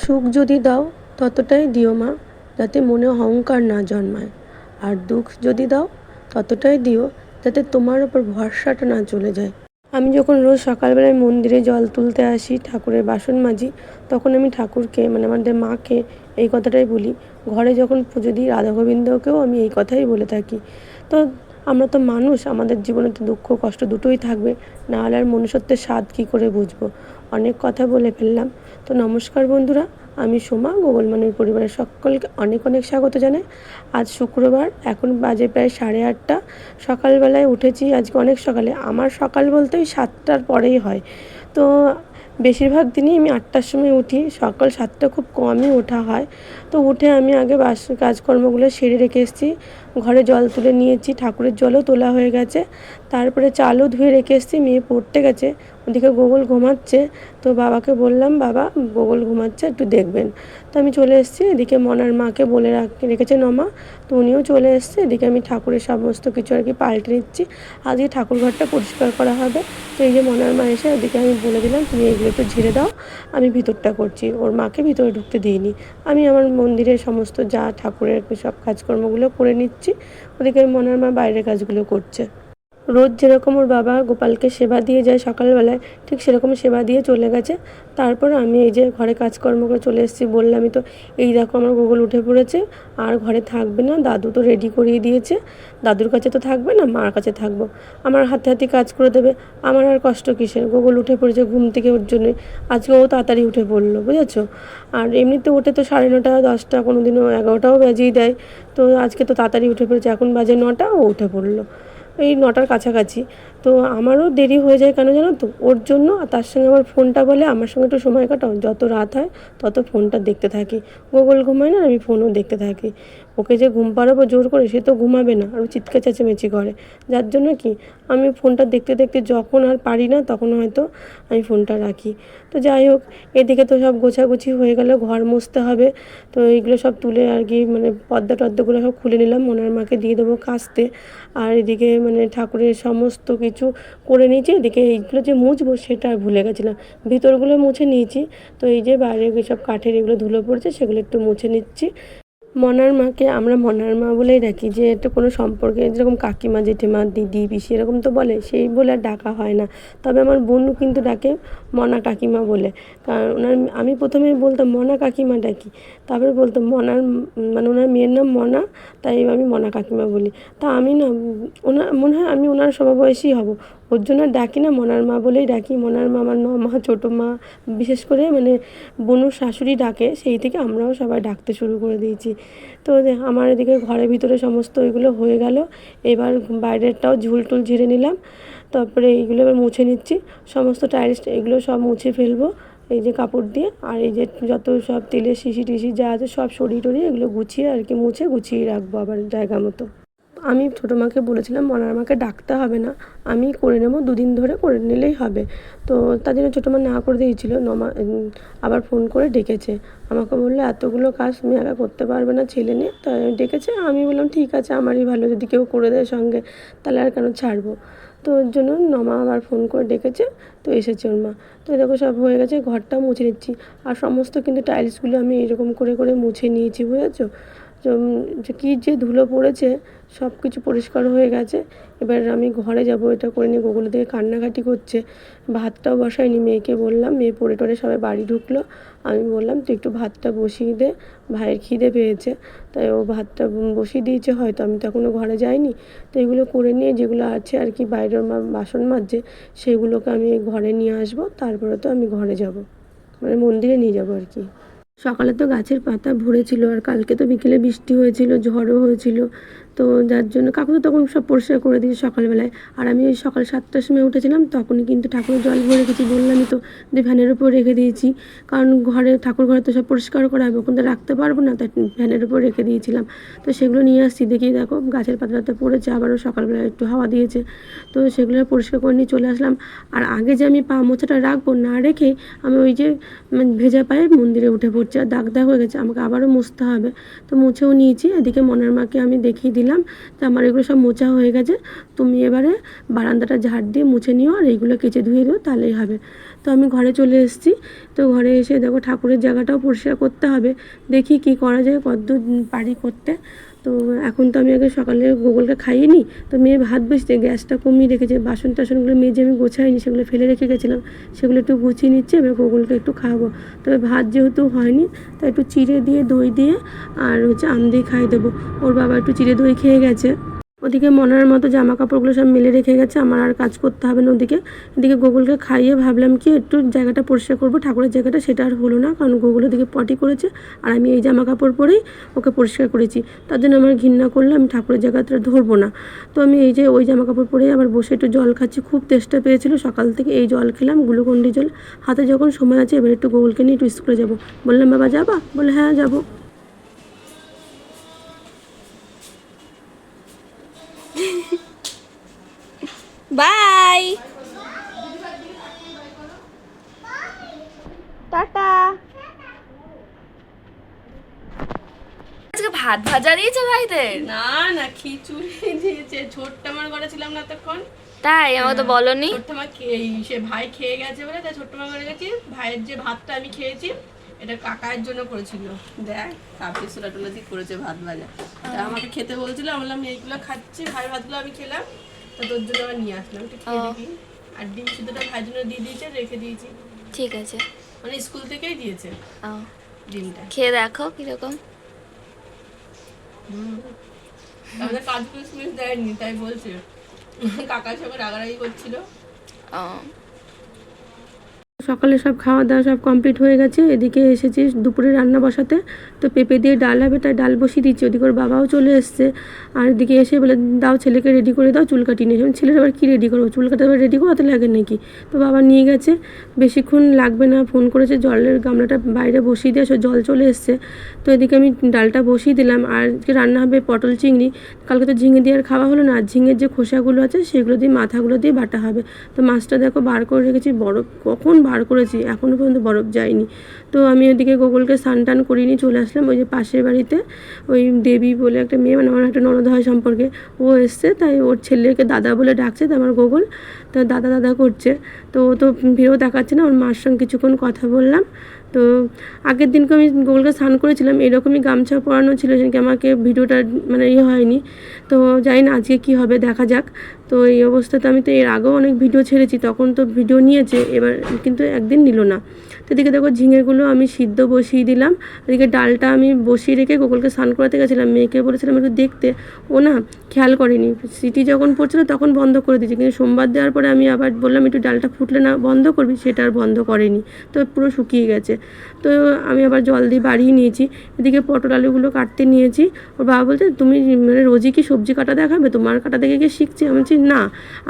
সুখ যদি দাও ততটাই দিও মা, যাতে মনে অহংকার না জন্মায়। আর দুঃখ যদি দাও ততটাই দিও, যাতে তোমার ওপর ভরসাটা না চলে যায়। আমি যখন রোজ সকালবেলায় মন্দিরে জল তুলতে আসি, ঠাকুরের বাসন মাজি, তখন আমি ঠাকুরকে আমাদের মাকে এই কথাটাই বলি। ঘরে যখন পুজো দিই রাধা গোবিন্দকেও আমি এই কথাই বলে থাকি। তো আমরা তো মানুষ, আমাদের জীবনে তো দুঃখ কষ্ট দুটোই থাকবে, নাহলে আর মনুষ্যত্বের স্বাদ কী করে বুঝবো। অনেক কথা বলে ফেললাম। তো নমস্কার বন্ধুরা, আমি সোমা, গোগলমানির পরিবারের সকলকে অনেক অনেক স্বাগত জানাই। আজ শুক্রবার, এখন বাজে প্রায় 8:30। সকালবেলায় উঠেছি আজকে অনেক সকালে। আমার সকাল বলতে ওই 7টার পরেই হয়। তো বেশিরভাগ দিনই আমি 8টার সময় উঠি, সকাল 7টা খুব কমই ওঠা হয়। তো উঠে আমি আগে কাজকর্মগুলো সেরে রেখে এসেছি। ঘরে জল তুলে নিয়েছি, ঠাকুরের জলও তোলা হয়ে গেছে। তারপরে চালও ধুয়ে রেখে এসেছি, মেয়ে পড়তে গেছে, ওদিকে গোগল ঘুমাচ্ছে। তো বাবাকে বললাম, বাবা গোগল ঘুমাচ্ছে, একটু দেখবেন। তো আমি চলে এসেছি, এদিকে মনার মাকে বলে রেখেছে নমা, তো উনিও চলে এসছে। এদিকে আমি ঠাকুরের সমস্ত কিছু আর কি পাল্টে নিচ্ছি। আজকে ঠাকুর ঘরটা পরিষ্কার করা হবে। তো এই যে মনার মা এসে, ওদিকে আমি বলে দিলাম তুমি এগুলো একটু ঝেড়ে দাও, আমি ভিতরটা করছি। ওর মাকে ভিতরে ঢুকতে দিইনি। আমি আমার মন্দিরের সমস্ত যা ঠাকুরের সব কাজকর্মগুলো করে নিচ্ছি, ওদিকে মনার মা বাইরের কাজগুলো করছে। রোজ যেরকম ওর বাবা গোপালকে সেবা দিয়ে যায় সকালবেলায়, ঠিক সেরকম সেবা দিয়ে চলে গেছে। তারপর আমি এই যে ঘরে কাজকর্ম করে চলে এসেছি। বললামই তো, এই দেখো আমার গোগল উঠে পড়েছে, আর ঘরে থাকবে না। দাদু তো রেডি করিয়ে দিয়েছে, দাদুর কাছে তো থাকবে না, মার কাছে থাকবো। আমার হাতে হাতে কাজ করে দেবে, আমার আর কষ্ট কিসের। গোগল উঠে পড়েছে ঘুম থেকে, ওর জন্যই আজকে ও তাড়াতাড়ি উঠে পড়লো, বুঝেছো। আর এমনিতে ওঠে তো 9:30 10টা, কোনো দিনও 11টাও বাজিয়ে দেয়। তো আজকে তো তাড়াতাড়ি উঠে পড়েছে, এখন বাজে 9টা, ও উঠে পড়লো এই 9টার কাছাকাছি। তো আমারও দেরি হয়ে যায় কেন জানো তো, ওর জন্য। আর তার সঙ্গে আমার ফোনটা বলে আমার সঙ্গে একটু সময় কাটাও, যত রাত হয় তত ফোনটা দেখতে থাকি। গোগল ঘুমায় না, আমি ফোনও দেখতে থাকি। ওকে যে ঘুম পাড়াবো জোর করে, সে তো ঘুমাবে না, আর চিৎকার চেঁচামেচি করে। যার জন্য কি আমি ফোনটা দেখতে দেখতে যখন আর পারি না, তখন হয়তো আমি ফোনটা রাখি। তো যাই হোক, এদিকে তো সব গোছাগুছি হয়ে গেল, ঘর মুছতে হবে। তো এইগুলো সব তুলে আর কি পর্দা টর্দাগুলো সব খুলে নিলাম, মনার মাকে দিয়ে দেবো কাচতে। আর এদিকে ঠাকুরের সমস্ত কিছু করে নিয়েছি। এদিকে এইগুলো যে মুছবো সেটা ভুলে গেছিলাম, ভিতরগুলো মুছে নিয়েছি। তো এই যে বাইরে সব কাঠের এগুলো ধুলো পড়েছে, সেগুলো একটু মুছে নিচ্ছি। মনার মাকে আমরা মনার মা বলেই ডাকি, যে এটা কোনো সম্পর্কে যেরকম কাকিমা জেঠিমা দিদি পিসি এরকম তো বলে, সেই বলে আর ডাকা হয় না। তবে আমার বোনও কিন্তু ডাকে মনা কাকিমা বলে। কারণ আমি প্রথমে বলতাম মনা কাকিমা ডাকি, তারপরে বলতাম ওনার মেয়ের নাম মনা, তাই আমি মনা কাকিমা বলি। তা আমি না ওনার মনে হয় আমি ওনার সমবয়সী হব, ওর জন্য ডাকি না, মনার মা বলেই ডাকি। মনার মা আমার মা, ছোটো মা, বিশেষ করে বনুর শাশুড়ি ডাকে, সেই থেকে আমরাও সবাই ডাকতে শুরু করে দিয়েছি। তো আমার এদিকে ঘরের ভিতরে সমস্ত ওইগুলো হয়ে গেল। এবার বাইরেরটাও ঝুল টুল ঝেড়ে নিলাম। তারপরে এইগুলো এবার মুছে নিচ্ছি, সমস্ত টাইলস এগুলো সব মুছে ফেলবো এই যে কাপড় দিয়ে। আর এই যে যত সব তেলের শিশি টিশি যা আছে সব সরিয়ে টরিয়ে এগুলো গুছিয়ে আর কি মুছে গুছিয়ে রাখবো আবার জায়গা মতো। আমি ছোটো মাকে বলেছিলাম মনার মাকে ডাকতে হবে না, আমি করে নেবো, 2 দিন ধরে করে নিলেই হবে। তো তার জন্য ছোটো মা না করে দিয়েছিলো। আবার ফোন করে ডেকেছে, আমাকে বললো এতগুলো কাজ তুমি একা করতে পারবে না, ছেলে নিয়ে। তাই ডেকেছে, আমি বললাম ঠিক আছে, আমারই ভালো, যদি কেউ করে দেয় সঙ্গে তাহলে আর কেন ছাড়বো। তো ওর জন্য নমা আবার ফোন করে ডেকেছে, তো এসেছে ওর মা। তো দেখো সব হয়ে গেছে, ঘরটাও মুছে নিচ্ছি। আর সমস্ত কিন্তু টাইলসগুলো আমি এরকম করে করে মুছে নিয়েছি, বুঝেছো। কী যে ধুলো পড়েছে, সব কিছু পরিষ্কার হয়ে গেছে। এবার আমি ঘরে যাব, এটা করে নিয়ে গোগুলো থেকে কান্নাকাটি করছে। ভাতটাও বসাইনি, মেয়েকে বললাম, মেয়ে পড়ে টরে সবাই বাড়ি ঢুকলো। আমি বললাম তুই একটু ভাতটা বসিয়ে দে, ভাইয়ের খিদে পেয়েছে। তাই ও ভাতটা বসিয়ে দিয়েছে হয়তো, আমি তো এখনও ঘরে যাইনি। তো এগুলো করে নিয়ে যেগুলো আছে আর কি বাইরের বাসন মাজছে, সেগুলোকে আমি ঘরে নিয়ে আসবো। তারপরে তো আমি ঘরে যাব, মন্দিরে নিয়ে যাব আর কি। সকালে তো গাছের পাতা ভরেছিল, আর কালকে তো বিকেলে বৃষ্টি হয়েছিল, ঝড়ও হয়েছিল। তো যার জন্য কাকু তো তখন সব পরিষ্কার করে দিয়েছে সকালবেলায়। আর আমি ওই সকাল 7টার সময় উঠেছিলাম, তখনই কিন্তু ঠাকুরের জল ভরে রেখেছি, বললামই তো, যে ফ্যানের উপর রেখে দিয়েছি। কারণ ঠাকুর ঘরে তো সব পরিষ্কার করা হবে, ওখানে তো রাখতে পারবো না, তাই ফ্যানের উপর রেখে দিয়েছিলাম। তো সেগুলো নিয়ে আসছি, দেখি দেখো গাছের পাতাটা পড়েছে, আবারও সকালবেলা একটু হাওয়া দিয়েছে। তো সেগুলো পরিষ্কার করে নিয়ে চলে আসলাম। আর আগে যে আমি পা মোছাটা রাখবো না রেখে, আমি ওই যে ভেজা পায়ে মন্দিরে উঠে পড়ছি, আর দাগ দাগ হয়ে গেছে, আমাকে আবারও মুছতে হবে। তো মুছেও নিয়েছি। এদিকে মনার মাকে আমি দেখিয়ে দিলাম যে আমার এগুলো সব মোছা হয়ে গেছে, তুমি এবারে বারান্দাটা ঝাড় দিয়ে মুছে নিও, আর এইগুলো কেচে ধুয়ে দিও, তাহলেই হবে। তো আমি ঘরে চলে এসেছি। তো ঘরে এসে দেখো ঠাকুরের জায়গাটাও পরিষ্কার করতে হবে, দেখি কি করা যায়, কতদূর পারি করতে। তো এখন তো আমি আগে সকালে গোগলকে খাইয়ে নিই। তো মেয়ে ভাত বসতে গ্যাসটা কমিয়ে রেখেছে, বাসন টাসনগুলো মেজে আমি গোছাইনি, সেগুলো ফেলে রেখে গেছিলাম, সেগুলো একটু গুছিয়ে নিচ্ছে। এবার গোগলকে একটু খাওয়াবো। তবে ভাত যেহেতু হয়নি তাই একটু চিড়ে দিয়ে দই দিয়ে আর আম দিয়ে খাইয়ে দেবো। ওর বাবা একটু চিড়ে দই খেয়ে গেছে। ওদিকে মনার মতো জামা কাপড়গুলো সব মেলে রেখে গেছে, আমার আর কাজ করতে হবে না ওদিকে। এদিকে গোগলকে খাইয়ে ভাবলাম কি একটু জায়গাটা পরিষ্কার করবো, ঠাকুরের জায়গাটা, সেটা আর হলো না, কারণ গোগল ওদিকে পটি করেছে আর আমি এই জামা কাপড় পরেই ওকে পরিষ্কার করেছি। তার জন্য আমার ঘৃণা করলে আমি ঠাকুরের জায়গাটা ধরবো না। তো আমি এই যে ওই জামা কাপড় পরেই আবার বসে একটু জল খাচ্ছি, খুব তেষ্টা পেয়েছিল সকাল থেকে, এই জল খেলাম, গ্লুকন্ডি জল। হাতে যখন সময় আছে এবার একটু গোগলকে নিয়ে একটু স্কুলে যাবো। বললাম বাবা যাবা? বলে হ্যাঁ যাবো। Bye, tata. আজকে ভাত ভাজা দিয়েছে ভাইদের? না না, খিচুড়ি দিয়েছে। ছোট্ট আমার ঘরে ছিলাম না তখন, তাই আমাকে তো বলনি। ছোট্ট মা সে ভাই খেয়ে গেছে বলে তাই ছোট্ট মা ঘরে গেছি। ভাইয়ের যে ভাতটা আমি খেয়েছি এটা কাকার জন্য করেছিল। দেখ কাপি সোলা টোলা দিয়ে করেছে ভাত ভাজা, তা আমাকে খেতে বলছিল, আমি বললাম এইগুলো খাচ্ছি, ভাই ভাতগুলো আমি খেলাম, তো তোর জন্য আবার নিয়ে আসলাম, একটু খেয়ে দেখি। আর ডিম সিদ্ধটা ভাইয়ের জন্য দিয়ে দিয়েছে, রেখে দিয়েছি। ঠিক আছে, মানে স্কুল থেকেই দিয়েছে ডিমটা। খেয়ে দেখো কিরকম। আমাদের কাজু কিশমিশ দেয়নি তাই বলছে, কাকার সঙ্গে রাগারাগি করছিল। সকালে সব খাওয়া দাওয়া সব কমপ্লিট হয়ে গেছে। এদিকে এসেছি দুপুরে রান্না বসাতে। তো পেঁপে দিয়ে ডাল হবে তাই ডাল বসিয়ে দিচ্ছি। ওদিকে ওর বাবাও চলে এসছে। আর এদিকে এসে বলে দাও ছেলেকে রেডি করে দাও, চুল কাটিয়ে নিয়ে। ছেলের আবার কী রেডি করবো, চুল কাটা আবার রেডি করাতে লাগে নাকি? তো বাবা নিয়ে গেছে, বেশিক্ষণ লাগবে না, ফোন করেছে জলের গামলাটা বাইরে বসিয়ে দিয়ে জল চলে এসছে। তো এদিকে আমি ডালটা বসিয়ে দিলাম। আর আজকে রান্না হবে পটল চিংড়ি। কালকে তো ঝিঙে দিয়ে আর খাওয়া হলো না, আর ঝিঙের যে খোসাগুলো আছে সেগুলো দিয়ে মাথাগুলো দিয়ে বাটা হবে। তো মাছটা দেখো বার করে রেখেছি, বরফ কখন বার করেছি, এখনও পর্যন্ত বরফ যায়নি। তো আমি ওদিকে গোগলকে স্নান টান করিনি, চলে আসলাম ওই যে পাশের বাড়িতে ওই দেবী বলে একটা মেয়ে, মানে আমার একটা ননদ হয় সম্পর্কে, ও এসছে, তাই ওর ছেলেকে দাদা বলে ডাকছে। তো আমার গোগল তা দাদা দাদা করছে। তো ও তো ভিড়ও দেখাচ্ছে না, ওর মার সঙ্গে কিছুক্ষণ কথা বললাম। তো আগের দিনকে আমি গোগলকে স্নান করেছিলাম, এরকমই গামছা পরানো ছিল, সেদিনকে আমাকে ভিডিওটা মানে হয়নি। তো জানি না আজকে কী হবে, দেখা যাক। তো এই অবস্থাতে আমি তো এর আগেও অনেক ভিডিও ছেড়েছি, তখন তো ভিডিও নিয়েছে, এবার কিন্তু একদিন নিল না। তো এদিকে দেখো ঝিঙেগুলো আমি সিদ্ধ বসিয়ে দিলাম। এদিকে ডালটা আমি বসিয়ে রেখে গোগলকে স্নান করাতে গেছিলাম, মেয়েকে বলেছিলাম একটু দেখতে, ও না খেয়াল করেনি, সিটি যখন পড়ছিল তখন বন্ধ করে দিয়েছি। কিন্তু সোমবার দেওয়ার পরে আমি আবার বললাম একটু ডালটা ফুটলে না বন্ধ করবি, সেটা আর বন্ধ করেনি। তো পুরো শুকিয়ে গেছে। তো আমি আবার জল দিয়ে বাড়িয়ে নিয়েছি। এদিকে পটল আলুগুলো কাটতে নিয়েছি। ওর বাবা বলছে তুমি মানে রোজই কি সবজি কাটা দেখাবে, তোমার কাটা দেখে গিয়ে শিখছি? আমি বলছি না,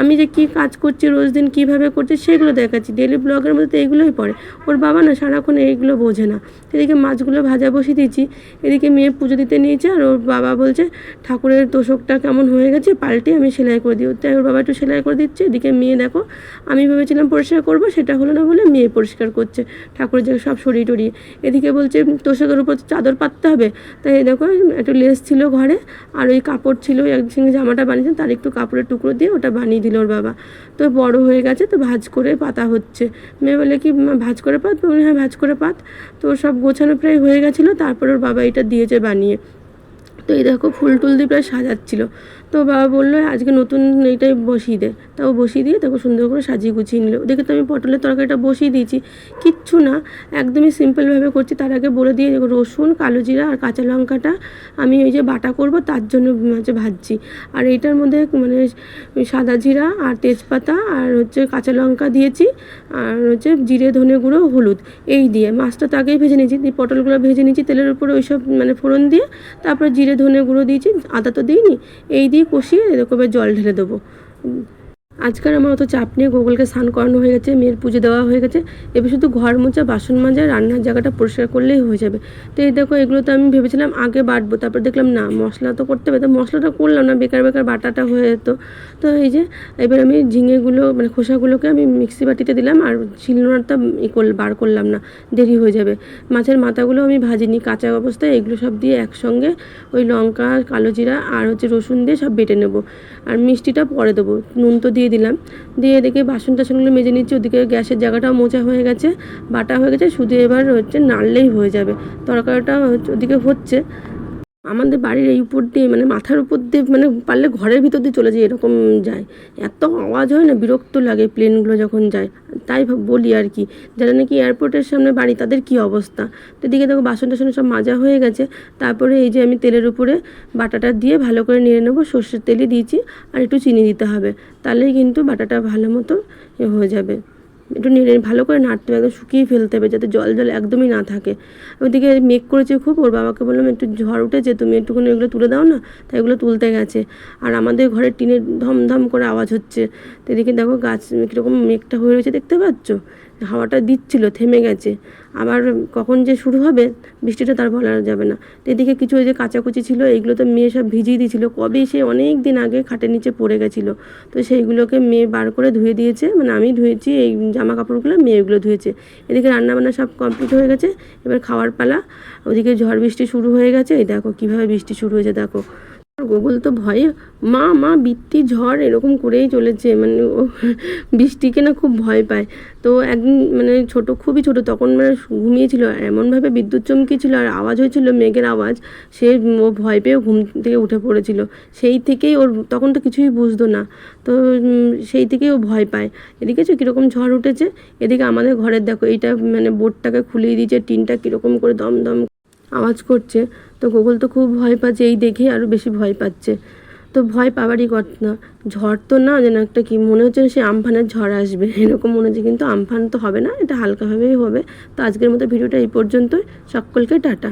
আমি যে কী কাজ করছি রোজ দিন কীভাবে করছি সেগুলো দেখাচ্ছি, ডেলি ব্লগের মধ্যে তো এইগুলোই পড়ে। ওর বাবা না সারাক্ষণ এইগুলো বোঝে না। এদিকে মাছগুলো ভাজা বসিয়ে দিয়েছি। এদিকে মেয়ে পুজো দিতে নিয়েছে, আর ওর বাবা বলছে ঠাকুরের তোষকটা কেমন হয়ে গেছে, পাল্টে আমি সেলাই করে দিই, তাই ওর বাবা একটু সেলাই করে দিচ্ছে। এদিকে মেয়ে দেখো, আমি ভেবেছিলাম পরিষ্কার করবো, সেটা হলো না বলে মেয়ে পরিষ্কার করছে ঠাকুরের জায়গায় সব সরিয়ে টরিয়ে। এদিকে বলছে তোষকের উপর চাদর পাততে হবে, তাই দেখো একটু লেস ছিল ঘরে, আর ওই কাপড় ছিল, একসঙ্গে জামাটা বানিয়েছে, তার একটু কাপড়ের টুকরো দিয়ে ওটা বানিয়ে দিল ওর বাবা। তো বড় হয়ে গেছে, তো ভাঁজ করে পাতা হচ্ছে। মেয়ে বলে কি ভাঁজ করে পাত, বলে হ্যাঁ ভাঁজ করে পাত। তো সব গোছানো প্রায় হয়ে গেছিলো, তারপর ওর বাবা এটা দিয়েছে বানিয়ে। তো এই দেখো ফুল টুল দিয়ে প্রায় সাজাচ্ছিল। তো বাবা বললো আজকে নতুন এইটাই বসিয়ে দে, তাও বসিয়ে দিয়ে তাকে সুন্দর করে সাজিয়ে গুছিয়ে নিল। ওদিকে তো আমি পটলের তরকারিটা বসিয়ে দিয়েছি, কিচ্ছু না, একদমই সিম্পলভাবে করছি। তার আগে বলে দিয়ে রসুন, কালো জিরা আর কাঁচা লঙ্কাটা আমি ওই যে বাটা করব তার জন্য হচ্ছে ভাজছি। আর এইটার মধ্যে মানে সাদা জিরা আর তেজপাতা আর হচ্ছে কাঁচা লঙ্কা দিয়েছি, আর হচ্ছে জিরে ধনে গুঁড়ো হলুদ এই দিয়ে। মাছটা তো আগেই ভেজে নিয়েছি, দিয়ে পটলগুলো ভেজে নিয়েছি তেলের উপরে, ওইসব মানে ফোড়ন দিয়ে, তারপরে জিরে ধনে গুঁড়ো দিয়েছি, আদা তো দিইনি, এই দিয়ে কষিয়ে এরকম জল ঢেলে দেবো। আজকাল আমার অত চাপ নিয়ে গোগলকে স্নান করানো হয়ে গেছে, মেয়ের পুজো দেওয়া হয়ে গেছে, এবার শুধু ঘর মোছা, বাসন মাজা, রান্নার জায়গাটা পরিষ্কার করলেই হয়ে যাবে। তো এই দেখো এগুলো তো আমি ভেবেছিলাম আগে বাটবো, তারপর দেখলাম না মশলা তো করতে হবে, তো মশলাটা করলাম না, বেকার বেকার বাটাটা হয়ে যেত। তো এই যে এবার আমি ঝিঙেগুলো মানে খোসাগুলোকে আমি মিক্সি বাটিতে দিলাম, আর শিলনোড়াটা বার করলাম না, দেরি হয়ে যাবে। মাছের মাথাগুলো আমি ভাজিনি, কাঁচা অবস্থায় এগুলো সব দিয়ে একসঙ্গে ওই লঙ্কা, কালো জিরা আর হচ্ছে রসুন দিয়ে সব বেটে নেবো। আর মিষ্টিটা পরে দেবো, নুন তো দিয়ে দিয়ে দিলাম, দিয়ে এদিকে বাসন টাসনগুলো মেজে নিচ্ছি। ওদিকে গ্যাসের জায়গাটাও মোছা হয়ে গেছে, বাটা হয়ে গেছে, শুধু এবার হচ্ছে নাড়লেই হয়ে যাবে। তরকারিটা ওদিকে হচ্ছে। আমাদের বাড়ির এই উপর দিয়ে মানে মাথার উপর দিয়ে মানে পারলে ঘরের ভিতর দিয়ে চলে যায়, এরকম যায়। এত আওয়াজ হয় না, বিরক্ত লাগে প্লেনগুলো যখন যায়। তাই বলি আর কি, যারা নাকি এয়ারপোর্টের সামনে বাড়ি তাদের কি অবস্থা। তো এদিকে দেখো বাসন টাসন সব মাজা হয়ে গেছে। তারপরে এই যে আমি তেলের উপরে বাটাটা দিয়ে ভালো করে নেড়ে নেবো। সর্ষের তেলই দিয়েছি, আর একটু চিনি দিতে হবে, তাহলেই কিন্তু বাটাটা ভালো মতো হয়ে যাবে। একটু নেড়ে ভালো করে নাড়তে হবে, একদম শুকিয়ে ফেলতে হবে যাতে জল জল একদমই না থাকে। ওইদিকে মেঘ করেছে খুব, ওর বাবাকে বললাম একটু ঝড় উঠেছে, তুমি একটুখানি এগুলো তুলে দাও না। তাই এগুলো তুলতে গেছে। আর আমাদের ঘরের টিনের ধমধম করে আওয়াজ হচ্ছে। তো এদিকে দেখো গাছ কীরকম মেঘটা হয়ে রয়েছে, দেখতে পাচ্ছ? হাওয়াটা দিচ্ছিল, থেমে গেছে। আবার কখন যে শুরু হবে বৃষ্টিটা তার বলা যাবে না। তো এদিকে কিছু ওই যে কাচাকুচি ছিল, এইগুলো তো মেয়ে সব ভিজিয়ে দিয়েছিল, কবে সে অনেক দিন আগে খাটের নিচে পড়ে গেছিলো। তো সেইগুলোকে মেয়ে বার করে ধুয়ে দিয়েছে, মানে আমি ধুয়েছি, এই জামা কাপড়গুলো মেয়ে ওগুলো ধুয়েছে। এদিকে রান্নাবান্না সব কমপ্লিট হয়ে গেছে, এবার খাওয়ার পালা। ওদিকে ঝড় বৃষ্টি শুরু হয়ে গেছে, এই দেখো কীভাবে বৃষ্টি শুরু হয়েছে দেখো। গোগল তো ভয়ে মা মা বৃষ্টি ঝড় এরকম করেই চলেছে, মানে ও বৃষ্টিকে না খুব ভয় পায়। তো একদিন মানে ছোট, খুবই ছোট তখন, মানে ঘুমিয়েছিল, এমনভাবে বিদ্যুৎ চমকিয়েছিল আর আওয়াজ হয়েছিল মেঘের আওয়াজ, সে ও ভয় পেয়ে ঘুম থেকে উঠে পড়েছিল। সেই থেকেই ওর, তখন তো কিছুই বুঝতো না, তো সেই থেকেই ও ভয় পায়। এদিকে কীরকম ঝড় উঠেছে। এদিকে আমাদের ঘরের দেখো এইটা মানে বোর্ডটাকে খুলিয়ে দিয়েছে, টিনটা কীরকম করে দমদম আওয়াজ করছে। তো গোগল তো খুব ভয় পাচ্ছে, এই দেখে আরও বেশি ভয় পাচ্ছে। তো ভয় পাওয়ারই কথা, ঝড় তো না যেন একটা কি মনে হচ্ছে সে আমফানের ঝড় আসবে এরকম মনে হচ্ছে, কিন্তু আমফান তো হবে না, এটা হালকাভাবেই হবে। তো আজকের মতো ভিডিওটা এই পর্যন্তই, সকলকে টাটা।